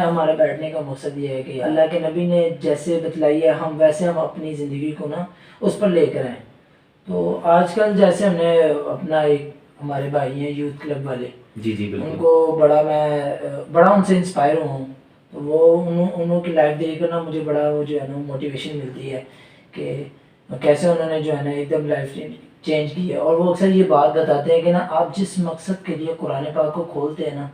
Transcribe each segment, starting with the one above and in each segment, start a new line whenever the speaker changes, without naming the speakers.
ہمارے بیٹھنے کا مقصد یہ ہے کہ اللہ کے نبی نے جیسے بتلائی ہے ہم اپنی زندگی کو نا اس پر لے کر آئیں. تو آج کل جیسے ہم نے اپنا ایک ہمارے بھائی ہیں یوتھ کلب والے,
جی جی بالکل,
ان کو بڑا ان سے انسپائر ہوں. تو وہ انہوں کی لائف دیکھ کر نا مجھے بڑا وہ جو ہے نا موٹیویشن ملتی ہے کہ کیسے انہوں نے جو ہے نا ایک دم لائف چینج کی ہے. اور وہ اکثر یہ بات بتاتے ہیں کہ نا آپ جس مقصد کے لیے قرآن پاک کو کھولتے ہیں نا,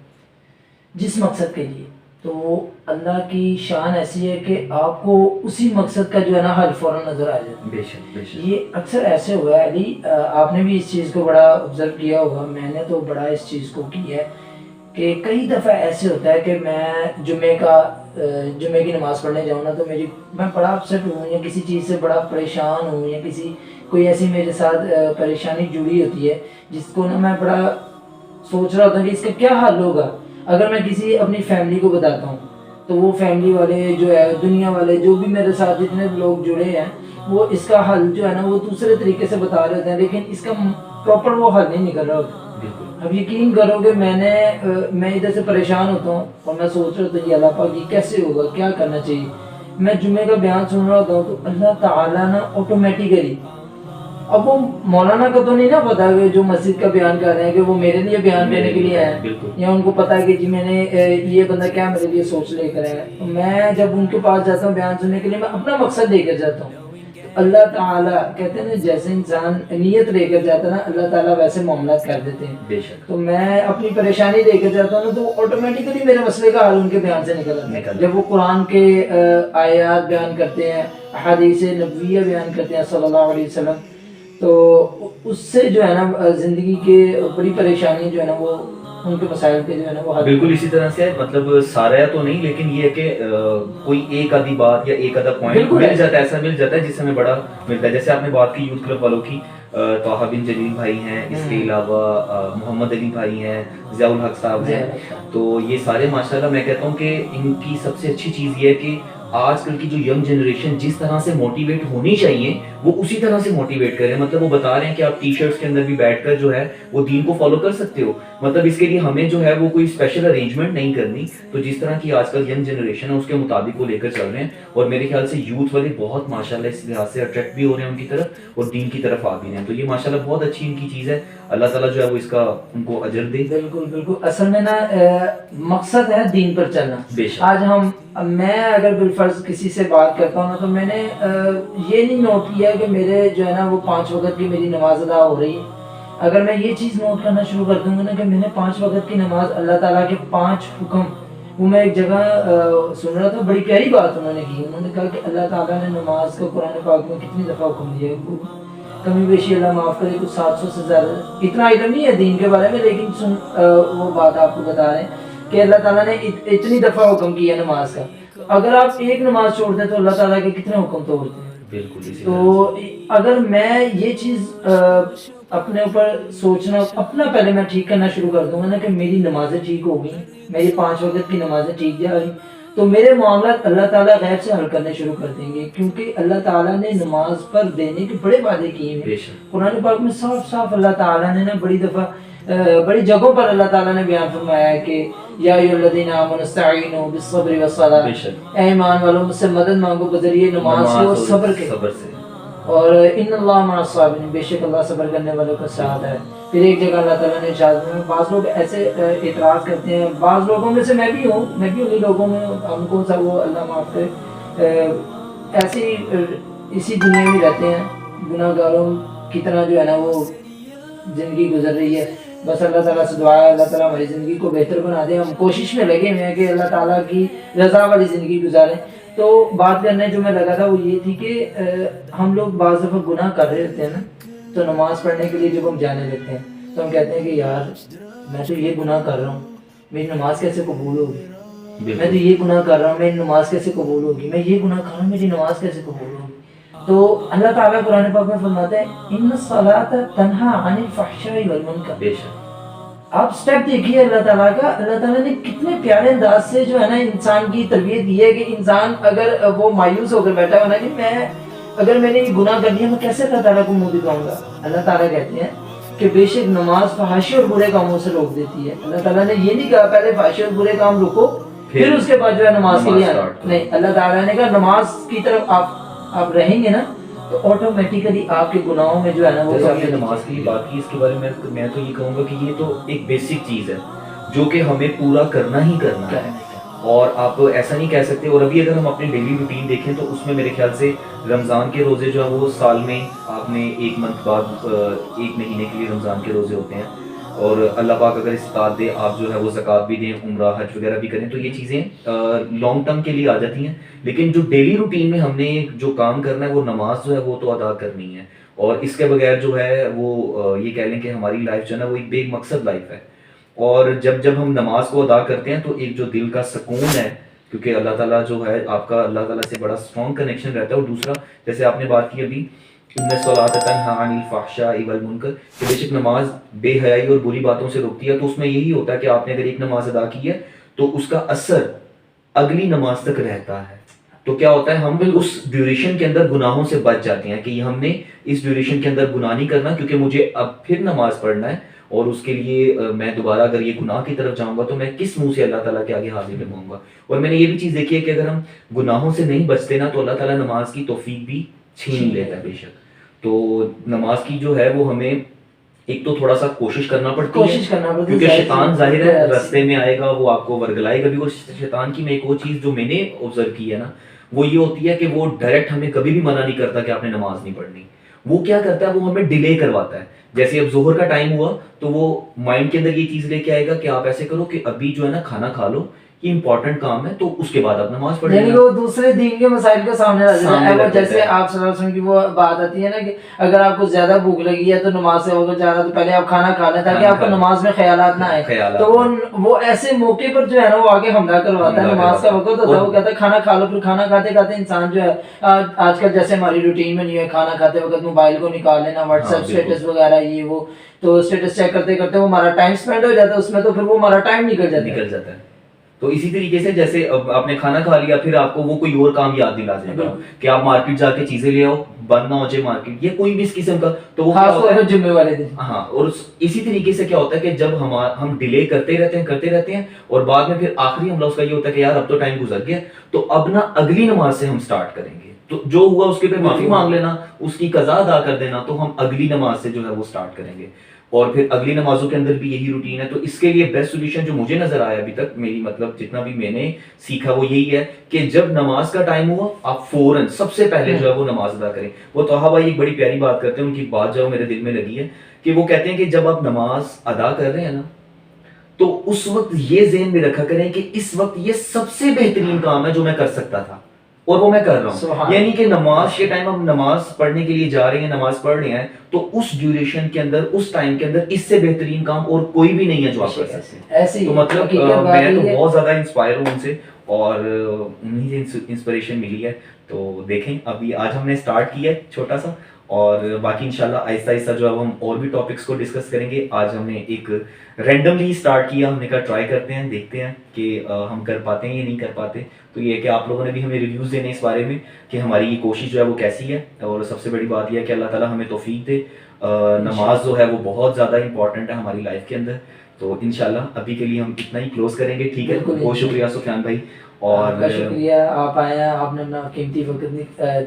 جس مقصد کے لیے, تو وہ اللہ کی شان ایسی ہے کہ آپ کو اسی مقصد کا جو ہے نا حل فوراً نظر آ جاتا ہے.
بے شک بے شک.
یہ اکثر ایسے ہوا ہے علی, آپ نے بھی اس چیز کو بڑا آبزرو کیا ہوگا, میں نے تو بڑا اس چیز کو کی ہے کہ کئی دفعہ ایسے ہوتا ہے کہ میں جمعے کی نماز پڑھنے جاؤں نا تو میں بڑا اپسیٹ ہوں یا کسی چیز سے بڑا پریشان ہوں یا کوئی ایسی میرے ساتھ پریشانی جڑی ہوتی ہے جس کو نا میں بڑا سوچ رہا ہوتا ہوں کہ اس کا کیا حل ہوگا. اگر میں کسی اپنی فیملی کو بتاتا ہوں تو وہ فیملی والے جو ہے, دنیا والے جو بھی میرے ساتھ جتنے لوگ جڑے ہیں, وہ اس کا حل جو ہے نا وہ دوسرے طریقے سے بتا رہے ہوتے ہیں, لیکن اس کا پراپر وہ حل نہیں نکل رہا ہوتا. اب یقین کرو کہ میں ادھر سے پریشان ہوتا ہوں اور میں سوچ رہا ہوتا ہوں یہ اللہ پاک یہ کیسے ہوگا, کیا کرنا چاہیے. میں جمعے کا بیان سن رہا ہوتا ہوں تو اللہ تعالیٰ نا آٹومیٹیکلی, اب وہ مولانا کو تو نہیں نا پتا کہ جو مسجد کا بیان کر رہے ہیں کہ وہ میرے لیے بیان دینے کے لیے آئے, یا ان کو پتا ہے کہ جی میں نے یہ بندہ کیا میرے لیے سوچ لے کر ہے. میں جب ان کے پاس جاتا ہوں بیان سننے کے لیے, میں اپنا مقصد لے کر جاتا ہوں. اللہ تعالیٰ کہتے ہیں نا جیسے انسان نیت لے کر جاتا ہے نا, اللہ تعالیٰ ویسے معاملات کر دیتے ہیں.
بے شک.
تو میں اپنی پریشانی لے کر جاتا ہوں نا تو آٹومیٹیکلی میرے مسئلے کا حل ان کے بیان سے نکل آتا ہے. جب وہ قرآن کے آیات بیان کرتے ہیں, احادیث نبویہ بیان کرتے ہیں صلی اللہ علیہ وسلم, تو اس سے جو ہے نا زندگی کے بڑی پریشانی جو ہے نا وہ ان کے مسائل کے جو ہے نا وہ
بالکل اسی طرح سے, مطلب سارا تو نہیں لیکن یہ ہے کہ کوئی ایک آدھی بات یا ایک آدھا پوائنٹ مل جاتا ہے, ایسا مل جاتا ہے جس سے ہمیں بڑا ملتا ہے. جیسے آپ نے بات کی یوتھ کلب والوں کی, طاہا بن جلیل بھائی ہیں, اس کے علاوہ محمد علی بھائی ہیں, ضیاء الحق صاحب ہیں, تو یہ سارے ماشاءاللہ میں کہتا ہوں کہ ان کی سب سے اچھی چیز یہ ہے کہ آج کل کی جو ینگ جنریشن جس طرح سے موٹیویٹ ہونی چاہیے وہ اسی طرح سے موٹیویٹ کریں. مطلب وہ بتا رہے ہیں کہ آپ ٹی شرٹس کے اندر بھی بیٹھ کر جو ہے وہ دین کو فالو کر سکتے ہو. مطلب اس کے لیے ہمیں جو ہے وہ کوئی اسپیشل ارینجمنٹ نہیں کرنی. تو جس طرح کی آج کل ینگ جنریشن ہے اس کے مطابق وہ لے کر چل رہے ہیں, اور میرے خیال سے یوتھ والے بہت ماشاءاللہ اس لحاظ سے اٹریکٹ بھی ہو رہے ہیں ان کی طرف اور دین کی طرف آ بھی رہے ہیں. تو یہ ماشاءاللہ بہت اچھی ان کی چیز ہے. اللہ تعالیٰ جو ہے وہ اس کا ان کو اجر دے.
بالکل بالکل, اصل میں نا مقصد ہے دین پر چلنا. آج میں اگر بالفرض کسی سے بات کرتا ہوں نا تو میں نے یہ نہیں نوٹ کیا کہ میرے جو ہے نا وہ 5 وقت کی میری نماز ادا ہو رہی ہے. اگر میں یہ چیز نوٹ کرنا شروع کر دوں گا نا کہ میں نے 5 وقت کی نماز, اللہ تعالیٰ کے 5 حکم, وہ میں ایک جگہ سن رہا تھا, بڑی پیاری بات انہوں نے کی. انہوں نے کہا کہ اللہ تعالیٰ نے نماز کو قرآن پاک میں کتنی دفعہ حکم دیا ہے, کمی بیشی اللہ معاف کرے, کچھ 700 سے زیادہ. اتنا علم نہیں ہے دین کے بارے میں, لیکن وہ بات آپ کو بتا رہے ہیں کہ اللہ تعالیٰ نے اتنی دفعہ حکم کیا نماز کا. اگر آپ ایک نماز چھوڑ دیں تو اللہ تعالیٰ کے کتنے حکم توڑتے ہیں.
بالکل.
تو اگر میں یہ چیز اپنے اوپر سوچنا اپنا پہلے میں ٹھیک کرنا شروع کر دوں گا نا کہ میری نمازیں ٹھیک ہو گئی, میری 5 وقت کی نمازیں ٹھیک جا رہی, تو میرے معاملات اللہ تعالیٰ غیب سے حل کرنے شروع کر دیں گے. کیونکہ اللہ تعالیٰ نے نماز پر دینے کے بڑے وعدے کیے ہیں. قرآن پاک میں صاف صاف اللہ تعالیٰ نے نا بڑی دفعہ بڑی جگہوں پر اللہ تعالیٰ نے بیان فرمایا ہے کہ یا ایھا الذین آمنوا استعینوا بالصبر والصلاۃ, اے ایمان والو مجھ سے مدد مانگو بذریعے نماز کے اور صبر کے, اور ان اللہ مع الصابرین, بے شک اللہ صبر کرنے والوں کا ساتھ ہے. پھر ایک جگہ اللہ تعالیٰ نے ارشاد فرمایا, بعض لوگ ایسے اعتراض کرتے ہیں, بعض لوگوں میں سے میں بھی انہی لوگوں میں, ہم کون سا وہ اللہ معاف کرے, ایسی اسی دنیا میں رہتے ہیں گناہ گاروں کی طرح جو ہے نا وہ زندگی گزر رہی ہے. بس اللہ تعالیٰ سے دعا ہے اللہ تعالیٰ ہماری زندگی کو بہتر بنا دے. ہم کوشش میں لگے ہوئے ہیں کہ اللہ تعالیٰ کی رضا والی زندگی گزاریں. تو بات کرنے جو میں لگا تھا وہ یہ تھی کہ ہم لوگ بعض دفعہ گناہ کر رہے ہوتے ہیں نا, تو نماز پڑھنے کے لیے جب ہم جانے لگتے ہیں تو ہم کہتے ہیں کہ یار میں تو یہ گناہ کر رہا ہوں, میری نماز کیسے قبول ہوگی. میں تو یہ گناہ کر رہا ہوں, میری نماز کیسے قبول ہوگی. میں یہ گناہ کر رہا ہوں, میری نماز کیسے قبول ہوگی. تو اللہ تعالیٰ قرآن پاک میں فرماتا ہے ان الصلاۃ تنہی عن الفحشاء والمنکر. آپ سٹیپ دیکھیے اللہ تعالیٰ کا, اللہ تعالیٰ نے کتنے پیارے انداز سے جو ہے نا انسان کی تربیت دی ہے کہ انسان اگر وہ مایوس ہو کر بیٹھا ہو نا کہ اگر میں نے یہ گناہ کر دیا میں کیسے اللہ تعالیٰ کو منہ دکھاؤں گا. اللہ تعالیٰ کہتے ہیں کہ بے شک نماز فحاشی اور برے کاموں سے روک دیتی ہے. اللہ تعالیٰ نے یہ نہیں کہا پہلے فحاشی اور برے کام روکو پھر اس کے بعد جو ہے نماز کے لیے
نماز
آنا.
start کرو.
نہیں, اللہ تعالیٰ نے کہا نماز کی طرف آپ رہیں گے نا تو آٹومیٹیکلی آپ کے گناہوں میں جو ہے نا وہ
جیسے آپ
کافی
نے نماز کی بات کی, اس کے بارے میں تو یہ کہوں گا کہ یہ تو ایک بیسک چیز ہے جو کہ ہمیں پورا کرنا ہی کرنا ہے. اور آپ ایسا نہیں کہہ سکتے. اور ابھی اگر ہم اپنی ڈیلی روٹین دیکھیں تو اس میں میرے خیال سے رمضان کے روزے جو ہیں وہ سال میں آپ نے ایک منتھ بعد 1 مہینے کے لیے رمضان کے روزے ہوتے ہیں. اور اللہ پاک اگر استطاعت دے آپ جو ہے وہ زکوٰۃ بھی دیں, عمرہ حج وغیرہ بھی کریں, تو یہ چیزیں لانگ ٹرم کے لیے آ جاتی ہیں. لیکن جو ڈیلی روٹین میں ہم نے جو کام کرنا ہے وہ نماز جو ہے وہ تو ادا کرنی ہے. اور اس کے بغیر جو ہے وہ یہ کہہ لیں کہ ہماری لائف جو ہے نا وہ ایک بے مقصد لائف ہے. اور جب ہم نماز کو ادا کرتے ہیں تو ایک جو دل کا سکون ہے, کیونکہ اللہ تعالیٰ جو ہے آپ کا اللہ تعالیٰ سے بڑا اسٹرانگ کنیکشن رہتا ہے. اور دوسرا جیسے آپ نے بات کی ابھی ان الصلاۃ تنہیٰ عن الفحشاء والمنکر, کہ بے شک نماز بے حیائی اور بری باتوں سے روکتی ہے. تو اس میں یہی ہوتا ہے کہ آپ نے اگر ایک نماز ادا کی ہے تو اس کا اثر اگلی نماز تک رہتا ہے. تو کیا ہوتا ہے ہم اس ڈیوریشن کے اندر گناہوں سے بچ جاتے ہیں کہ ہم نے اس ڈیوریشن کے اندر گناہ نہیں کرنا, کیونکہ مجھے اب پھر نماز پڑھنا ہے. اور اس کے لیے میں دوبارہ اگر یہ گناہ کی طرف جاؤں گا تو میں کس منہ سے اللہ تعالیٰ کے آگے حاضر رہوں گا. اور میں نے یہ بھی چیز دیکھی ہے کہ اگر ہم گناہوں سے نہیں بچتے نا تو اللہ تعالیٰ نماز کی توفیق بھی چھین لیتا ہے بے شک. تو نماز کی جو ہے وہ ہمیں ایک تو تھوڑا سا کوشش کرنا پڑتی ہے, کیونکہ شیطان ظاہر ہے رستے میں آئے گا, وہ آپ کو ورگلائے گا بھی. اور شیطان کی میں ایک اور چیز جو میں نے آبزرو کی ہے نا وہ یہ ہوتی ہے کہ وہ ڈائریکٹ ہمیں کبھی بھی منع نہیں کرتا کہ آپ نے نماز نہیں پڑھنی. وہ کیا کرتا ہے, وہ ہمیں ڈیلے کرواتا ہے. جیسے اب ظہر کا ٹائم ہوا تو وہ مائنڈ کے اندر یہ چیز لے کے آئے گا کہ آپ ایسے کرو کہ ابھی جو ہے نا کھانا کھا لو, یہ امپورٹنٹ کام ہے, تو اس کے بعد آپ نماز پڑھ
یعنی وہ دوسرے دین کے مسائل کو سامنے رکھ دیتا ہے. جیسے آپ صلی اللہ علیہ وسلم کی وہ بات آتی ہے نا کہ اگر آپ کو زیادہ بھوک لگی ہے تو نماز سے وقت جا رہا تو پہلے آپ کھانا کھا لیں تاکہ آپ کو نماز میں خیالات نہ آئے. تو وہ ایسے موقع پر جو ہے نا وہ آگے حملہ کرواتا ہے. نماز کا وقت ہوتا ہے, وہ کہتا ہے کھانا کھا لو. پھر کھانا کھاتے کھاتے انسان جو ہے آج کل جیسے ہماری روٹین میں نہیں ہے, کھانا کھاتے وقت موبائل کو نکال لینا, واٹس ایپ اسٹیٹس وغیرہ یہ وہ, تو اسٹیٹس چیک کرتے کرتے وہ ہمارا ٹائم اسپینڈ ہو جاتا ہے اس میں, تو پھر وہ ہمارا ٹائم نکل جاتا ہے.
تو اسی طریقے سے جیسے اب آپ نے کھانا کھا لیا پھر آپ کو وہ کوئی اور کام یاد دلا دے گا کہ آپ مارکیٹ جا کے چیزیں لے آؤ, بند نہ ہو جائے مارکیٹ, یہ کوئی بھی اس قسم کا. تو وہ
جمعے والے دن.
ہاں, اور اسی طریقے سے کیا ہوتا ہے کہ جب ہم ڈیلے کرتے رہتے ہیں اور بعد میں پھر آخری حملہ اس کا یہ ہوتا ہے کہ یار اب تو ٹائم گزر گیا, تو اب نا اگلی نماز سے ہم سٹارٹ کریں گے. تو جو ہوا اس کے پہ معافی مانگ لینا, اس کی قضا ادا کر دینا, تو ہم اگلی نماز سے جو ہے وہ سٹارٹ کریں گے. اور پھر اگلی نمازوں کے اندر بھی یہی روٹین ہے. تو اس کے لیے بیسٹ سولوشن جو مجھے نظر آیا ابھی تک, میری مطلب جتنا بھی میں نے سیکھا وہ یہی ہے کہ جب نماز کا ٹائم ہوا آپ فوراً سب سے پہلے جو ہے وہ نماز ادا کریں. وہ طه بھائی ایک بڑی پیاری بات کرتے ہیں, ان کی بات جو میرے دل میں لگی ہے کہ وہ کہتے ہیں کہ جب آپ نماز ادا کر رہے ہیں نا تو اس وقت یہ ذہن میں رکھا کریں کہ اس وقت یہ سب سے بہترین کام ہے جو میں کر سکتا تھا اور وہ میں کر رہا ہوں. یعنی کہ نماز کے ٹائم ہم نماز پڑھنے کے لیے جا رہے ہیں, نماز پڑھ رہے ہیں, تو اس ڈیوریشن کے اندر اس ٹائم کے اندر اس سے بہترین کام اور کوئی بھی نہیں ہے جو آپ کر سکتے ہیں. تو مطلب میں تو بہت زیادہ انسپائر ہوں ان سے, اور انہیں سے انسپریشن ملی ہے. تو دیکھیں ابھی آج ہم نے اسٹارٹ کیا ہے چھوٹا سا, اور باقی انشاءاللہ آہستہ آہستہ جو اب ہم اور بھی ٹاپکس کو ڈسکس کریں گے. آج ہم نے ایک رینڈملی اسٹارٹ کیا, ہم نے کہا ٹرائی کرتے ہیں, دیکھتے ہیں کہ ہم کر پاتے ہیں یا نہیں کر پاتے. تو یہ ہے کہ آپ لوگوں نے بھی ہمیں ریویوز دینے اس بارے میں کہ ہماری یہ کوشش جو ہے وہ کیسی ہے. اور سب سے بڑی بات یہ ہے کہ اللہ تعالیٰ ہمیں توفیق دے. نماز جو ہے وہ بہت زیادہ امپورٹنٹ ہے ہماری لائف کے اندر. تو انشاءاللہ ابھی کے لیے ہم اتنا ہی کلوز کریں گے, ٹھیک ہے. بہت شکریہ سفیان بھائی, اور
شکریہ آپ آئے ہیں, آپ نے اپنا قیمتی وقت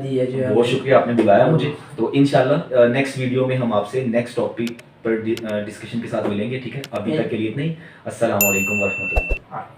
دی ہے, جو ہے
بہت شکریہ آپ نے بلایا مجھے. تو انشاءاللہ نیکسٹ ویڈیو میں ہم آپ سے نیکسٹ ٹاپک پر ڈسکشن کے ساتھ ملیں گے, ٹھیک ہے. ابھی تک کے لیے اتنا ہی. السلام علیکم ورحمۃ اللہ.